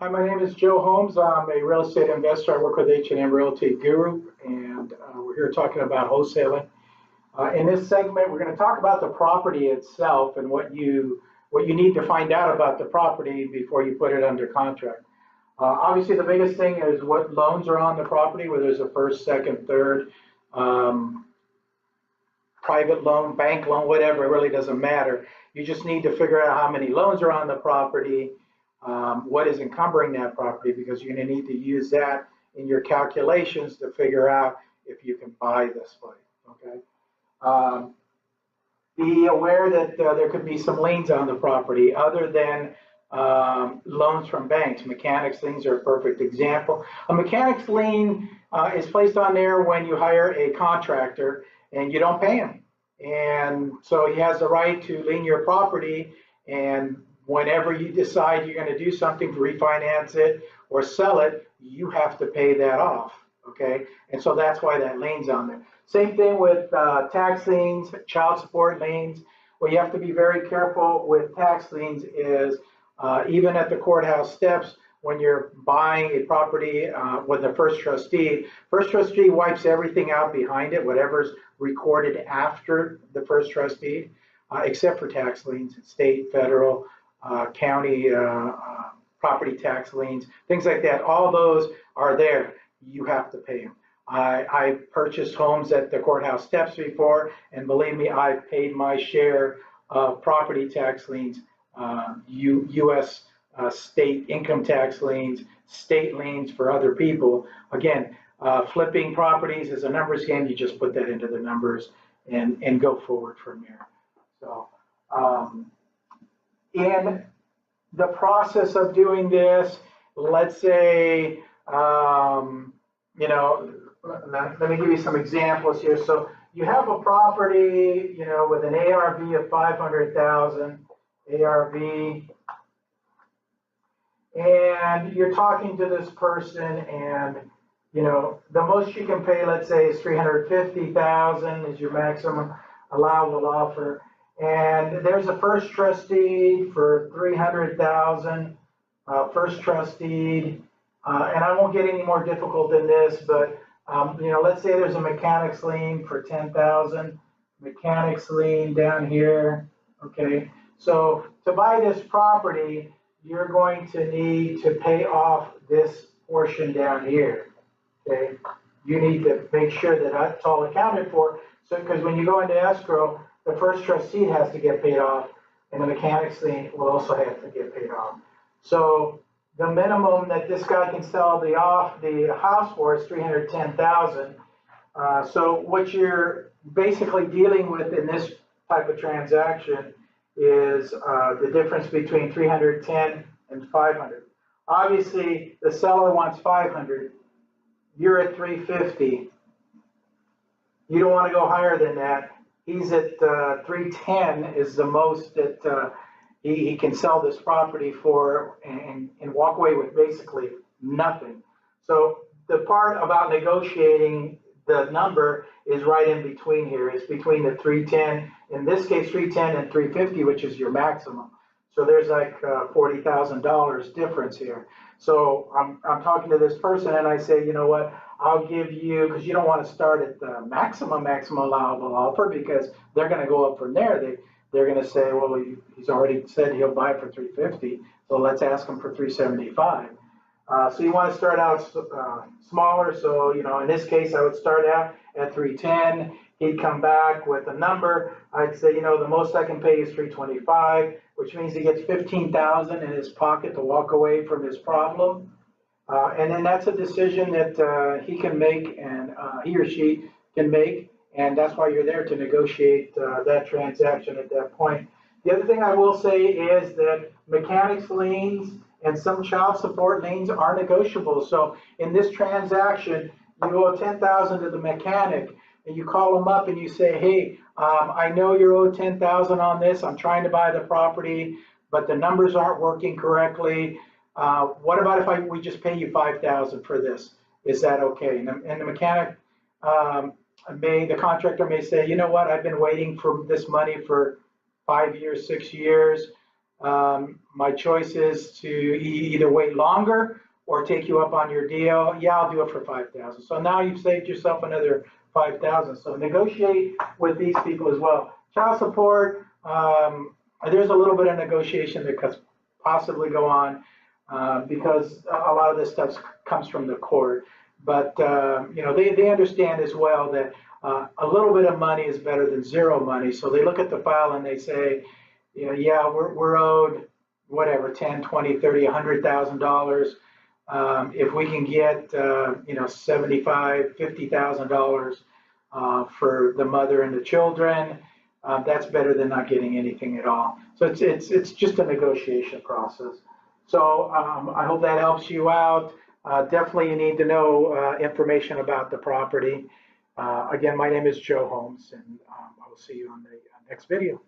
Hi, my name is Joe Holmes. I'm a real estate investor. I work with H&M Realty Group, and we're here talking about wholesaling. In this segment, we're going to talk about the property itself and what you need to find out about the property before you put it under contract. Obviously, the biggest thing is what loans are on the property, whether it's a first, second, third, private loan, bank loan, whatever. It really doesn't matter. You just need to figure out how many loans are on the property. What is encumbering that property, because you're going to need to use that in your calculations to figure out if you can buy this place. Okay. Be aware that there could be some liens on the property other than loans from banks. Mechanics liens are a perfect example. A mechanics lien is placed on there when you hire a contractor and you don't pay him. And so he has the right to lien your property, and whenever you decide you're going to do something to refinance it or sell it, you have to pay that off, okay? And so that's why that lien's on there. Same thing with tax liens, child support liens. What you have to be very careful with tax liens is even at the courthouse steps, when you're buying a property with the first trustee wipes everything out behind it, whatever's recorded after the first trustee, except for tax liens, state, federal, county property tax liens, things like that. All those are there. You have to pay them. I purchased homes at the courthouse steps before, and believe me, I paid my share of property tax liens, U.S. State income tax liens, state liens for other people. Again, flipping properties is a numbers game. You just put that into the numbers and go forward from there. So. In the process of doing this, let's say, let me give you some examples here. So you have a property, with an ARV of 500,000, ARV, and you're talking to this person, and the most you can pay, let's say, is 350,000 is your maximum allowable offer. And there's a first trustee for 300,000, first trustee, and I won't get any more difficult than this, but let's say there's a mechanics lien for 10,000, mechanics lien down here. Okay, so to buy this property, you're going to need to pay off this portion down here. Okay, you need to make sure that that's all accounted for. So, because when you go into escrow, the first trustee has to get paid off, and the mechanics lien will also have to get paid off. So the minimum that this guy can sell the house for is 310,000. So what you're basically dealing with in this type of transaction is the difference between 310 and 500. Obviously, the seller wants 500. You're at 350. You don't want to go higher than that. He's at 310 is the most that he can sell this property for and walk away with basically nothing. So the part about negotiating the number is right in between here. It's between the 310, in this case 310 and 350, which is your maximum. So there's like $40,000 difference here. So I'm talking to this person and I say, you know what? I'll give you, because you don't want to start at the maximum allowable offer, because they're going to go up from there. They're going to say, well, he's already said he'll buy for 350, so let's ask him for 375. So you want to start out smaller. So, in this case, I would start out at 310. He'd come back with a number. I'd say, the most I can pay is 325, which means he gets 15,000 in his pocket to walk away from his problem. And then that's a decision that he can make, and he or she can make, and that's why you're there to negotiate that transaction at that point. The other thing I will say is that mechanics liens and some child support liens are negotiable. So in this transaction, you owe 10,000 to the mechanic, and you call them up and you say, hey, I know you're owed 10,000 on this. I'm trying to buy the property, but the numbers aren't working correctly. What about if we just pay you 5,000 for this? Is that okay? And the mechanic the contractor may say, you know what, I've been waiting for this money for 5 years, 6 years. My choice is to either wait longer or take you up on your deal. Yeah, I'll do it for 5,000. So now you've saved yourself another 5,000. So negotiate with these people as well. Child support, there's a little bit of negotiation that could possibly go on because a lot of this stuff comes from the court. But you know, they understand as well that a little bit of money is better than zero money. So they look at the file and they say, you know, yeah, we're owed whatever, 10, 20, 30, $100,000. If we can get, you know, $75,000, $50,000 for the mother and the children, that's better than not getting anything at all. So it's just a negotiation process. So I hope that helps you out. Definitely you need to know information about the property. Again, my name is Joe Holmes, and I will see you on the next video.